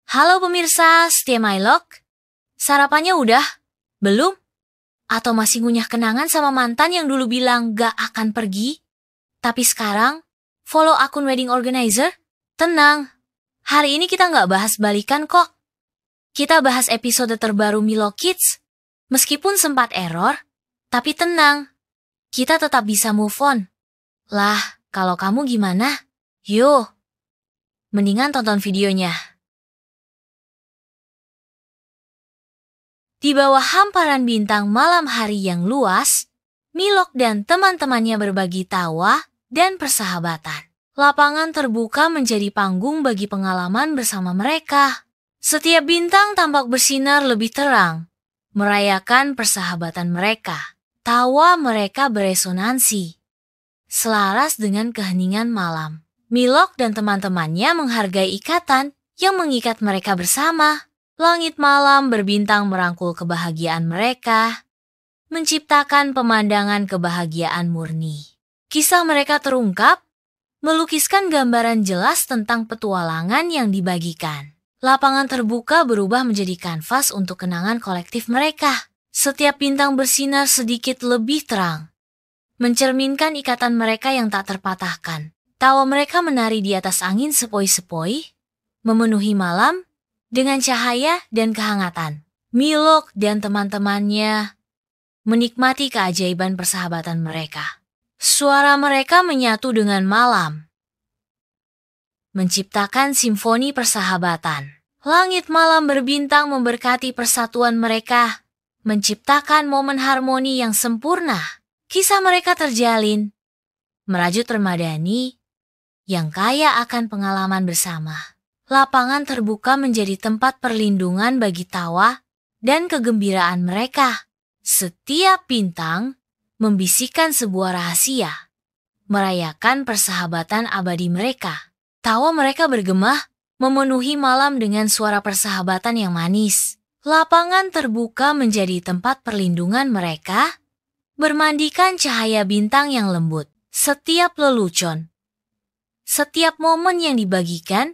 Halo pemirsa setia Mylog. Sarapannya udah? Belum? Atau masih ngunyah kenangan sama mantan yang dulu bilang gak akan pergi? Tapi sekarang, follow akun wedding organizer? Tenang, hari ini kita gak bahas balikan kok. Kita bahas episode terbaru Mylog Kids. Meskipun sempat error, tapi tenang, kita tetap bisa move on. Lah, kalau kamu gimana? Yuk, mendingan tonton videonya. Di bawah hamparan bintang malam hari yang luas, Mylog dan teman-temannya berbagi tawa dan persahabatan. Lapangan terbuka menjadi panggung bagi pengalaman bersama mereka. Setiap bintang tampak bersinar lebih terang, merayakan persahabatan mereka. Tawa mereka beresonansi, selaras dengan keheningan malam. Mylog dan teman-temannya menghargai ikatan yang mengikat mereka bersama. Langit malam berbintang merangkul kebahagiaan mereka, menciptakan pemandangan kebahagiaan murni. Kisah mereka terungkap, melukiskan gambaran jelas tentang petualangan yang dibagikan. Lapangan terbuka berubah menjadi kanvas untuk kenangan kolektif mereka. Setiap bintang bersinar sedikit lebih terang, mencerminkan ikatan mereka yang tak terpatahkan. Tawa mereka menari di atas angin sepoi-sepoi, memenuhi malam dengan cahaya dan kehangatan. Mylog dan teman-temannya menikmati keajaiban persahabatan mereka. Suara mereka menyatu dengan malam, menciptakan simfoni persahabatan. Langit malam berbintang memberkati persatuan mereka, menciptakan momen harmoni yang sempurna. Kisah mereka terjalin, merajut permadani yang kaya akan pengalaman bersama. Lapangan terbuka menjadi tempat perlindungan bagi tawa dan kegembiraan mereka. Setiap bintang membisikkan sebuah rahasia, merayakan persahabatan abadi mereka. Tawa mereka bergema, memenuhi malam dengan suara persahabatan yang manis. Lapangan terbuka menjadi tempat perlindungan mereka, bermandikan cahaya bintang yang lembut. Setiap lelucon, setiap momen yang dibagikan,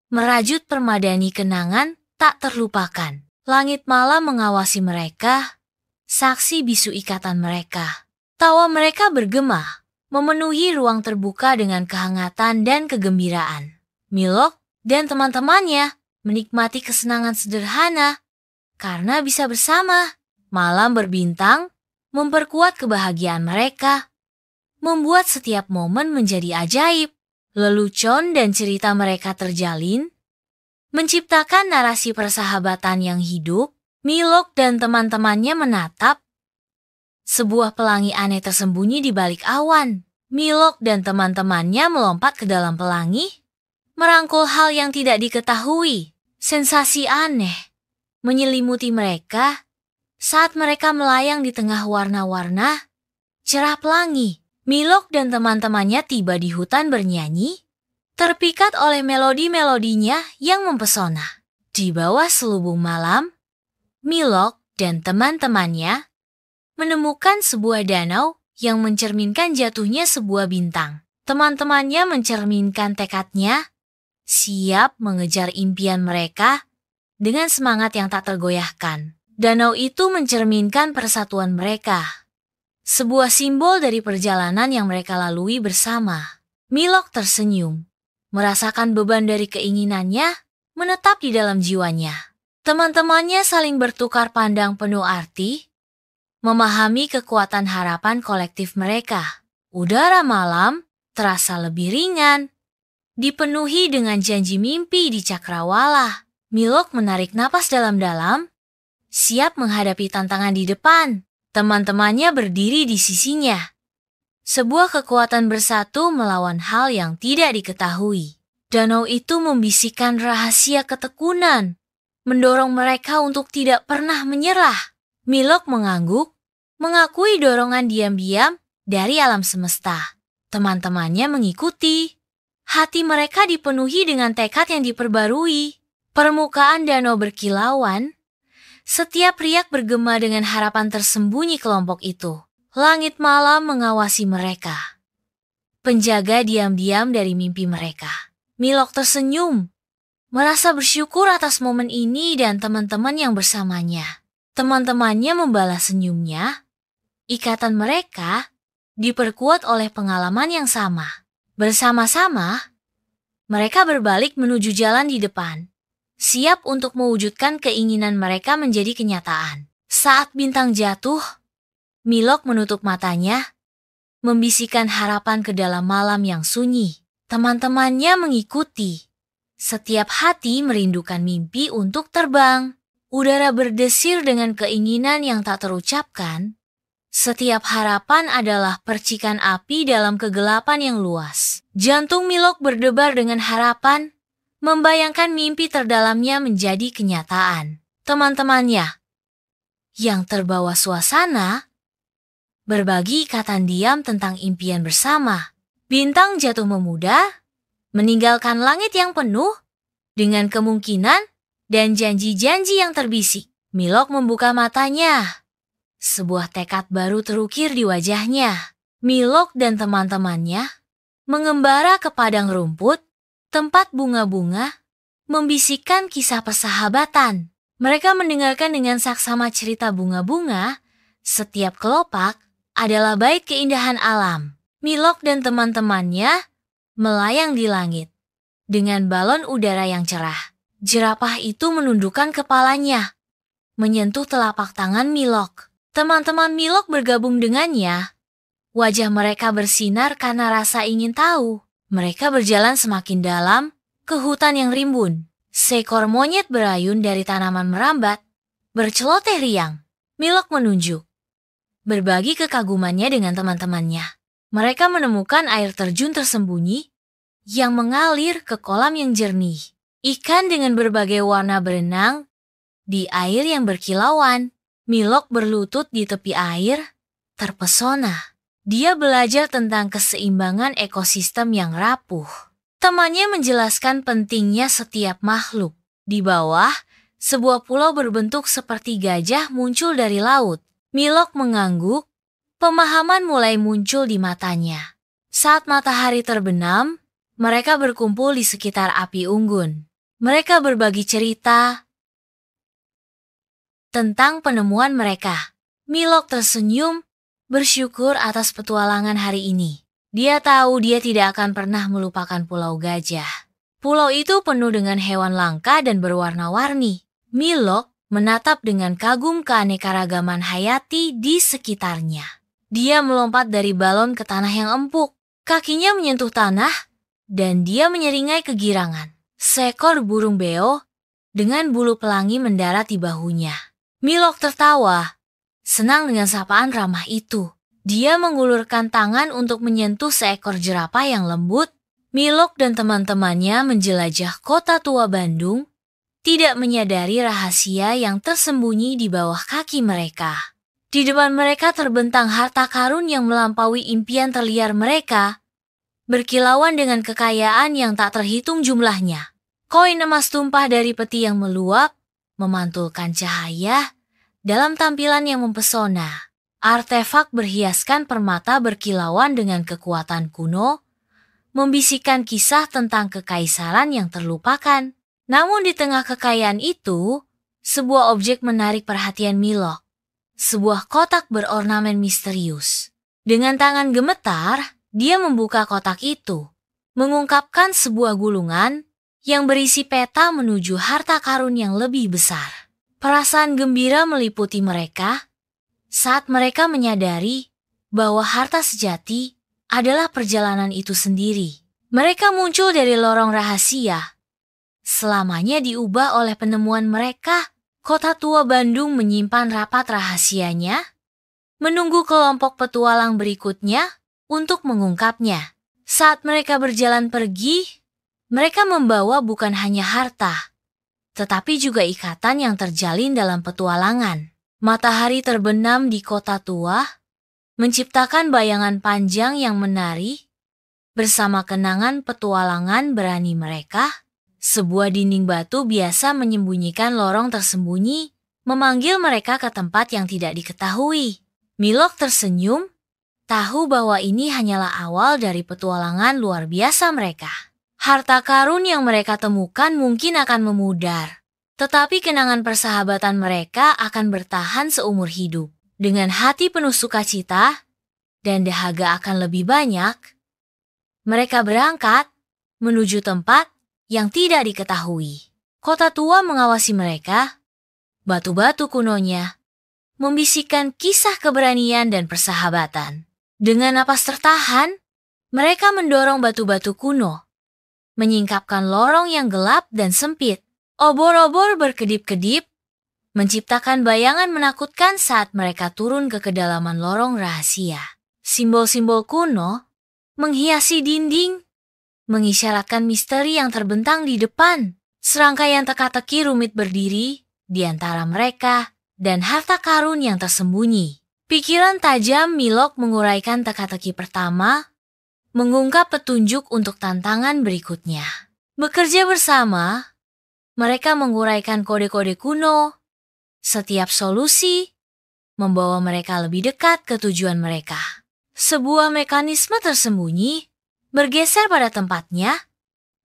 merajut permadani kenangan tak terlupakan. Langit malam mengawasi mereka, saksi bisu ikatan mereka. Tawa mereka bergema, memenuhi ruang terbuka dengan kehangatan dan kegembiraan. Mylog dan teman-temannya menikmati kesenangan sederhana karena bisa bersama. Malam berbintang memperkuat kebahagiaan mereka, membuat setiap momen menjadi ajaib. Lelucon dan cerita mereka terjalin, menciptakan narasi persahabatan yang hidup. Mylog dan teman-temannya menatap sebuah pelangi aneh tersembunyi di balik awan. Mylog dan teman-temannya melompat ke dalam pelangi, merangkul hal yang tidak diketahui. Sensasi aneh menyelimuti mereka saat mereka melayang di tengah warna-warna cerah pelangi. Mylog dan teman-temannya tiba di hutan bernyanyi, terpikat oleh melodi-melodinya yang mempesona. Di bawah selubung malam, Mylog dan teman-temannya menemukan sebuah danau yang mencerminkan jatuhnya sebuah bintang. Teman-temannya mencerminkan tekadnya, siap mengejar impian mereka dengan semangat yang tak tergoyahkan. Danau itu mencerminkan persatuan mereka, sebuah simbol dari perjalanan yang mereka lalui bersama. Mylog tersenyum, merasakan beban dari keinginannya menetap di dalam jiwanya. Teman-temannya saling bertukar pandang penuh arti, memahami kekuatan harapan kolektif mereka. Udara malam terasa lebih ringan, dipenuhi dengan janji mimpi di cakrawala. Mylog menarik napas dalam-dalam, siap menghadapi tantangan di depan. Teman-temannya berdiri di sisinya. Sebuah kekuatan bersatu melawan hal yang tidak diketahui. Danau itu membisikkan rahasia ketekunan, mendorong mereka untuk tidak pernah menyerah. Mylog mengangguk, mengakui dorongan diam-diam dari alam semesta. Teman-temannya mengikuti. Hati mereka dipenuhi dengan tekad yang diperbarui. Permukaan danau berkilauan, setiap riak bergema dengan harapan tersembunyi kelompok itu. Langit malam mengawasi mereka, penjaga diam-diam dari mimpi mereka. Mylog tersenyum, merasa bersyukur atas momen ini dan teman-teman yang bersamanya. Teman-temannya membalas senyumnya. Ikatan mereka diperkuat oleh pengalaman yang sama. Bersama-sama, mereka berbalik menuju jalan di depan, siap untuk mewujudkan keinginan mereka menjadi kenyataan. Saat bintang jatuh, Milok menutup matanya, membisikkan harapan ke dalam malam yang sunyi. Teman-temannya mengikuti. Setiap hati merindukan mimpi untuk terbang. Udara berdesir dengan keinginan yang tak terucapkan. Setiap harapan adalah percikan api dalam kegelapan yang luas. Jantung Milok berdebar dengan harapan, membayangkan mimpi terdalamnya menjadi kenyataan. Teman-temannya yang terbawa suasana berbagi ikatan diam tentang impian bersama. Bintang jatuh memudar, meninggalkan langit yang penuh dengan kemungkinan dan janji-janji yang terbisik. Milok membuka matanya. Sebuah tekad baru terukir di wajahnya. Milok dan teman-temannya mengembara ke padang rumput, tempat bunga-bunga, membisikkan kisah persahabatan. Mereka mendengarkan dengan saksama cerita bunga-bunga. Setiap kelopak adalah bait keindahan alam. Milok dan teman-temannya melayang di langit dengan balon udara yang cerah. Jerapah itu menundukkan kepalanya, menyentuh telapak tangan Milok. Teman-teman Milok bergabung dengannya. Wajah mereka bersinar karena rasa ingin tahu. Mereka berjalan semakin dalam ke hutan yang rimbun. Seekor monyet berayun dari tanaman merambat, berceloteh riang. Milok menunjuk, berbagi kekagumannya dengan teman-temannya. Mereka menemukan air terjun tersembunyi yang mengalir ke kolam yang jernih. Ikan dengan berbagai warna berenang di air yang berkilauan. Milok berlutut di tepi air, terpesona. Dia belajar tentang keseimbangan ekosistem yang rapuh. Temannya menjelaskan pentingnya setiap makhluk. Di bawah, sebuah pulau berbentuk seperti gajah muncul dari laut. Milok mengangguk. Pemahaman mulai muncul di matanya. Saat matahari terbenam, mereka berkumpul di sekitar api unggun. Mereka berbagi cerita tentang penemuan mereka. Milok tersenyum, bersyukur atas petualangan hari ini. Dia tahu dia tidak akan pernah melupakan Pulau Gajah. Pulau itu penuh dengan hewan langka dan berwarna-warni. Milok menatap dengan kagum keanekaragaman hayati di sekitarnya. Dia melompat dari balon ke tanah yang empuk. Kakinya menyentuh tanah, dan dia menyeringai kegirangan. Seekor burung beo dengan bulu pelangi mendarat di bahunya. Milok tertawa, senang dengan sapaan ramah itu. Dia mengulurkan tangan untuk menyentuh seekor jerapah yang lembut. Milok dan teman-temannya menjelajah kota tua Bandung, tidak menyadari rahasia yang tersembunyi di bawah kaki mereka. Di depan mereka terbentang harta karun yang melampaui impian terliar mereka, berkilauan dengan kekayaan yang tak terhitung jumlahnya. Koin emas tumpah dari peti yang meluap, memantulkan cahaya dalam tampilan yang mempesona. Artefak berhiaskan permata berkilauan dengan kekuatan kuno, membisikkan kisah tentang kekaisaran yang terlupakan. Namun di tengah kekayaan itu, sebuah objek menarik perhatian Milok. Sebuah kotak berornamen misterius. Dengan tangan gemetar, dia membuka kotak itu, mengungkapkan sebuah gulungan yang berisi peta menuju harta karun yang lebih besar. Perasaan gembira meliputi mereka saat mereka menyadari bahwa harta sejati adalah perjalanan itu sendiri. Mereka muncul dari lorong rahasia. Selamanya diubah oleh penemuan mereka. Kota tua Bandung menyimpan rapat rahasianya, menunggu kelompok petualang berikutnya untuk mengungkapnya. Saat mereka berjalan pergi, mereka membawa bukan hanya harta, tetapi juga ikatan yang terjalin dalam petualangan. Matahari terbenam di kota tua, menciptakan bayangan panjang yang menari, bersama kenangan petualangan berani mereka. Sebuah dinding batu biasa menyembunyikan lorong tersembunyi, memanggil mereka ke tempat yang tidak diketahui. Milok tersenyum, tahu bahwa ini hanyalah awal dari petualangan luar biasa mereka. Harta karun yang mereka temukan mungkin akan memudar, tetapi kenangan persahabatan mereka akan bertahan seumur hidup. Dengan hati penuh sukacita dan dahaga akan lebih banyak, mereka berangkat menuju tempat yang tidak diketahui. Kota tua mengawasi mereka. Batu-batu kunonya membisikkan kisah keberanian dan persahabatan. Dengan napas tertahan, mereka mendorong batu-batu kuno, menyingkapkan lorong yang gelap dan sempit. Obor-obor berkedip-kedip, menciptakan bayangan menakutkan saat mereka turun ke kedalaman lorong rahasia. Simbol-simbol kuno menghiasi dinding, mengisyaratkan misteri yang terbentang di depan. Serangkaian teka-teki rumit berdiri di antara mereka dan harta karun yang tersembunyi. Pikiran tajam Milok menguraikan teka-teki pertama, mengungkap petunjuk untuk tantangan berikutnya. Bekerja bersama, mereka menguraikan kode-kode kuno. Setiap solusi membawa mereka lebih dekat ke tujuan mereka. Sebuah mekanisme tersembunyi bergeser pada tempatnya,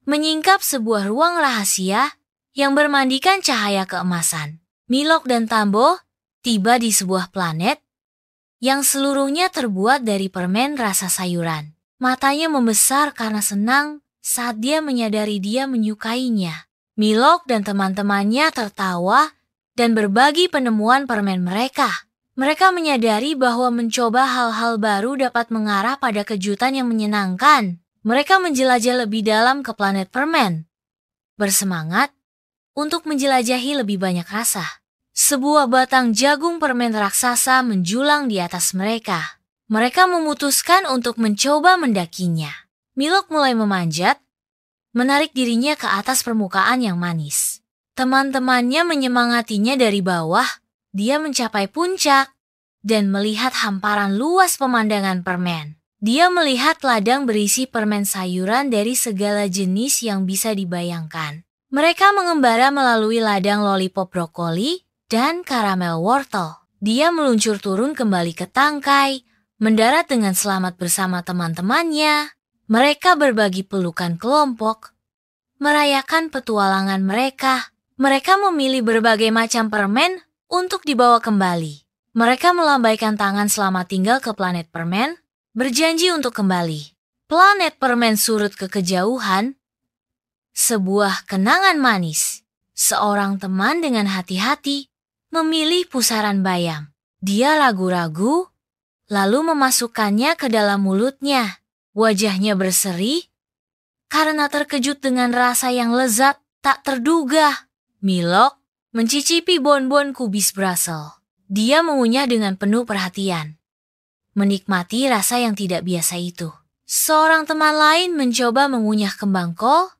menyingkap sebuah ruang rahasia yang bermandikan cahaya keemasan. Milok dan Tambo tiba di sebuah planet yang seluruhnya terbuat dari permen rasa sayuran. Matanya membesar karena senang saat dia menyadari dia menyukainya. Milok dan teman-temannya tertawa dan berbagi penemuan permen mereka. Mereka menyadari bahwa mencoba hal-hal baru dapat mengarah pada kejutan yang menyenangkan. Mereka menjelajah lebih dalam ke planet permen, bersemangat untuk menjelajahi lebih banyak rasa. Sebuah batang jagung permen raksasa menjulang di atas mereka. Mereka memutuskan untuk mencoba mendakinya. Milok mulai memanjat, menarik dirinya ke atas permukaan yang manis. Teman-temannya menyemangatinya dari bawah. Dia mencapai puncak dan melihat hamparan luas pemandangan permen. Dia melihat ladang berisi permen sayuran dari segala jenis yang bisa dibayangkan. Mereka mengembara melalui ladang lollipop brokoli dan karamel wortel. Dia meluncur turun kembali ke tangkai, mendarat dengan selamat bersama teman-temannya. Mereka berbagi pelukan kelompok, merayakan petualangan mereka. Mereka memilih berbagai macam permen untuk dibawa kembali. Mereka melambaikan tangan selamat tinggal ke planet permen, berjanji untuk kembali. Planet permen surut ke kejauhan. Sebuah kenangan manis. Seorang teman dengan hati-hati memilih pusaran bayam. Dia ragu-ragu, lalu memasukkannya ke dalam mulutnya. Wajahnya berseri karena terkejut dengan rasa yang lezat tak terduga. Milok mencicipi bonbon kubis Brussels. Dia mengunyah dengan penuh perhatian, menikmati rasa yang tidak biasa itu. Seorang teman lain mencoba mengunyah kembang kol.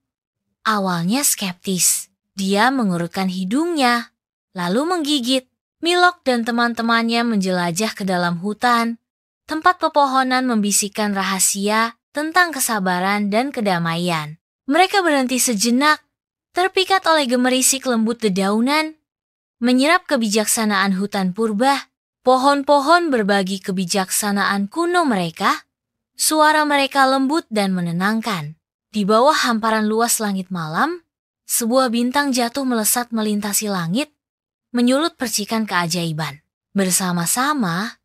Awalnya skeptis. Dia mengurutkan hidungnya, lalu menggigit. Milok dan teman-temannya menjelajah ke dalam hutan. Tempat pepohonan membisikkan rahasia tentang kesabaran dan kedamaian. Mereka berhenti sejenak, terpikat oleh gemerisik lembut dedaunan, menyerap kebijaksanaan hutan purba. Pohon-pohon berbagi kebijaksanaan kuno mereka. Suara mereka lembut dan menenangkan. Di bawah hamparan luas langit malam, sebuah bintang jatuh melesat melintasi langit, menyulut percikan keajaiban. Bersama-sama,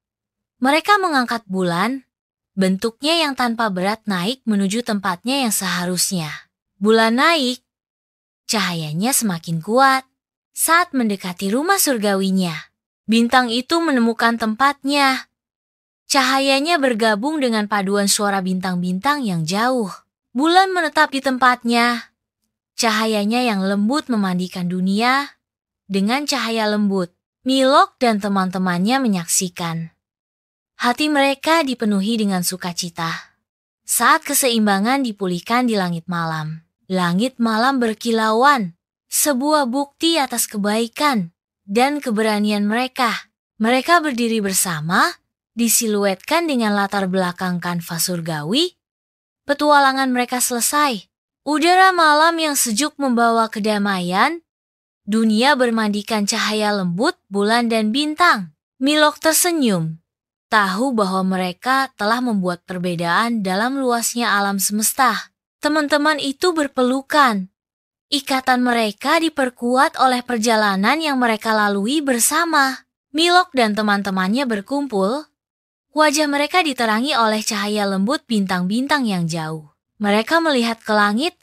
mereka mengangkat bulan, bentuknya yang tanpa berat naik menuju tempatnya yang seharusnya. Bulan naik, cahayanya semakin kuat saat mendekati rumah surgawinya. Bintang itu menemukan tempatnya. Cahayanya bergabung dengan paduan suara bintang-bintang yang jauh. Bulan menetap di tempatnya. Cahayanya yang lembut memandikan dunia dengan cahaya lembut. Milok dan teman-temannya menyaksikan. Hati mereka dipenuhi dengan sukacita saat keseimbangan dipulihkan di langit malam. Langit malam berkilauan, sebuah bukti atas kebaikan dan keberanian mereka. Mereka berdiri bersama, disiluetkan dengan latar belakang kanvas surgawi. Petualangan mereka selesai. Udara malam yang sejuk membawa kedamaian. Dunia bermandikan cahaya lembut, bulan dan bintang. Milok tersenyum, tahu bahwa mereka telah membuat perbedaan dalam luasnya alam semesta. Teman-teman itu berpelukan. Ikatan mereka diperkuat oleh perjalanan yang mereka lalui bersama. Milok dan teman-temannya berkumpul. Wajah mereka diterangi oleh cahaya lembut bintang-bintang yang jauh. Mereka melihat ke langit.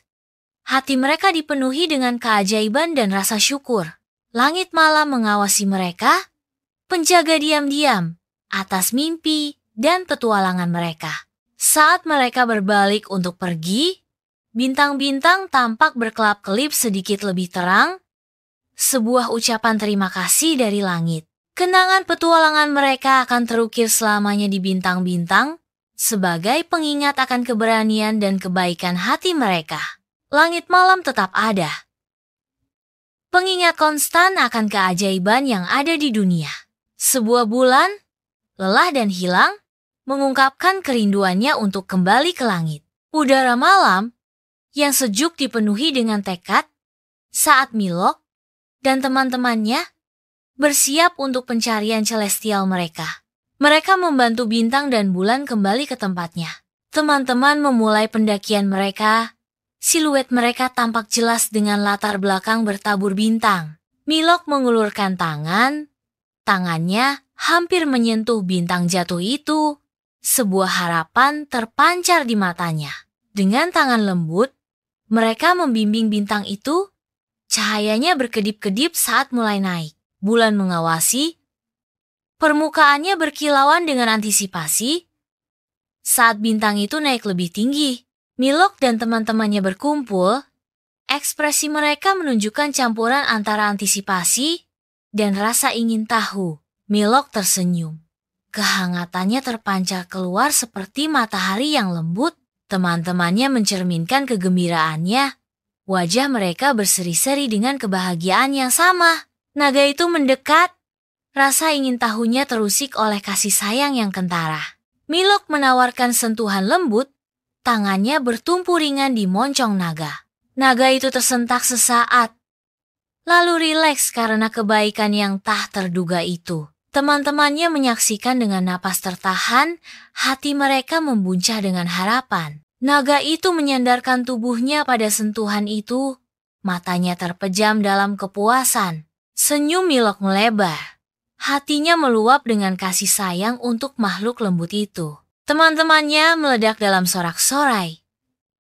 Hati mereka dipenuhi dengan keajaiban dan rasa syukur. Langit malam mengawasi mereka, penjaga diam-diam atas mimpi dan petualangan mereka. Saat mereka berbalik untuk pergi, bintang-bintang tampak berkelap-kelip sedikit lebih terang. Sebuah ucapan terima kasih dari langit. Kenangan petualangan mereka akan terukir selamanya di bintang-bintang, sebagai pengingat akan keberanian dan kebaikan hati mereka. Langit malam tetap ada. Pengingat konstan akan keajaiban yang ada di dunia. Sebuah bulan, lelah dan hilang, mengungkapkan kerinduannya untuk kembali ke langit. Udara malam yang sejuk dipenuhi dengan tekad saat Milok dan teman-temannya bersiap untuk pencarian celestial mereka. Mereka membantu bintang dan bulan kembali ke tempatnya. Teman-teman memulai pendakian mereka. Siluet mereka tampak jelas dengan latar belakang bertabur bintang. Milok mengulurkan tangan. Tangannya hampir menyentuh bintang jatuh itu. Sebuah harapan terpancar di matanya. Dengan tangan lembut, mereka membimbing bintang itu. Cahayanya berkedip-kedip saat mulai naik. Bulan mengawasi. Permukaannya berkilauan dengan antisipasi. Saat bintang itu naik lebih tinggi, Milok dan teman-temannya berkumpul. Ekspresi mereka menunjukkan campuran antara antisipasi dan rasa ingin tahu. Milok tersenyum. Kehangatannya terpancar keluar seperti matahari yang lembut. Teman-temannya mencerminkan kegembiraannya. Wajah mereka berseri-seri dengan kebahagiaan yang sama. Naga itu mendekat. Rasa ingin tahunya terusik oleh kasih sayang yang kentara. Milok menawarkan sentuhan lembut. Tangannya bertumpu ringan di moncong naga. Naga itu tersentak sesaat. Lalu rileks karena kebaikan yang tak terduga itu. Teman-temannya menyaksikan dengan napas tertahan. Hati mereka membuncah dengan harapan. Naga itu menyandarkan tubuhnya pada sentuhan itu. Matanya terpejam dalam kepuasan. Senyum Milok melebar. Hatinya meluap dengan kasih sayang untuk makhluk lembut itu. Teman-temannya meledak dalam sorak-sorai.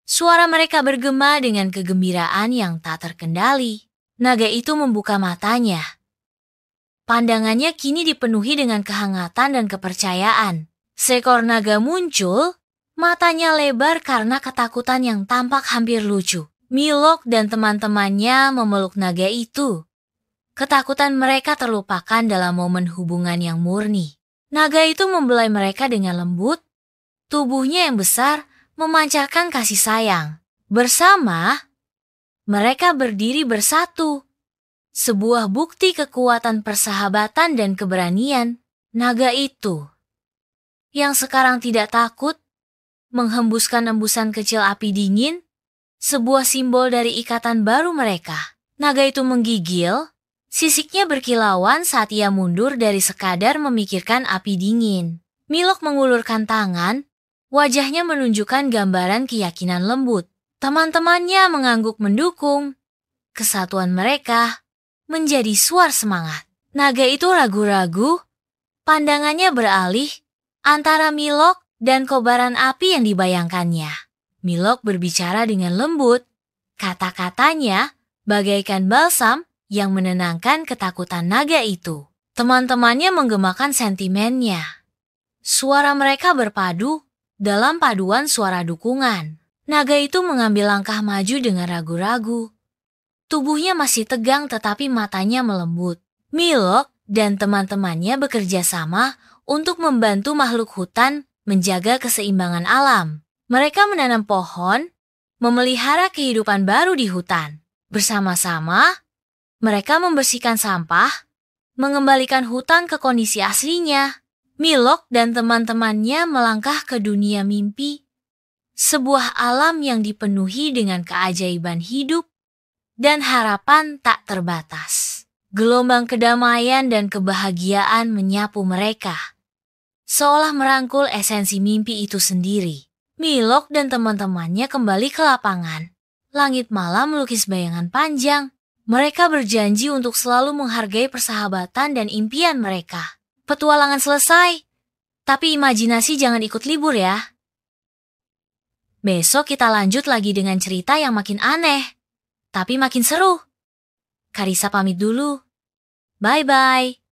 Suara mereka bergema dengan kegembiraan yang tak terkendali. Naga itu membuka matanya. Pandangannya kini dipenuhi dengan kehangatan dan kepercayaan. Seekor naga muncul. Matanya lebar karena ketakutan yang tampak hampir lucu. Milok dan teman-temannya memeluk naga itu. Ketakutan mereka terlupakan dalam momen hubungan yang murni. Naga itu membelai mereka dengan lembut. Tubuhnya yang besar memancarkan kasih sayang. Bersama, mereka berdiri bersatu. Sebuah bukti kekuatan persahabatan dan keberanian. Naga itu, yang sekarang tidak takut, menghembuskan embusan kecil api dingin, sebuah simbol dari ikatan baru mereka. Naga itu menggigil, sisiknya berkilauan saat ia mundur dari sekadar memikirkan api dingin. Milok mengulurkan tangan, wajahnya menunjukkan gambaran keyakinan lembut. Teman-temannya mengangguk mendukung. Kesatuan mereka menjadi suar semangat. Naga itu ragu-ragu, pandangannya beralih antara Milok dan kobaran api yang dibayangkannya. Milok berbicara dengan lembut. Kata-katanya bagaikan balsam yang menenangkan ketakutan naga itu. Teman-temannya menggemakan sentimennya. Suara mereka berpadu dalam paduan suara dukungan. Naga itu mengambil langkah maju dengan ragu-ragu. Tubuhnya masih tegang tetapi matanya melembut. Milok dan teman-temannya bekerja sama untuk membantu makhluk hutan menjaga keseimbangan alam. Mereka menanam pohon, memelihara kehidupan baru di hutan. Bersama-sama, mereka membersihkan sampah, mengembalikan hutan ke kondisi aslinya. Milok dan teman-temannya melangkah ke dunia mimpi, sebuah alam yang dipenuhi dengan keajaiban hidup dan harapan tak terbatas. Gelombang kedamaian dan kebahagiaan menyapu mereka, seolah merangkul esensi mimpi itu sendiri. Milok dan teman-temannya kembali ke lapangan. Langit malam melukis bayangan panjang. Mereka berjanji untuk selalu menghargai persahabatan dan impian mereka. Petualangan selesai, tapi imajinasi jangan ikut libur ya. Besok kita lanjut lagi dengan cerita yang makin aneh, tapi makin seru. Karissa pamit dulu. Bye-bye.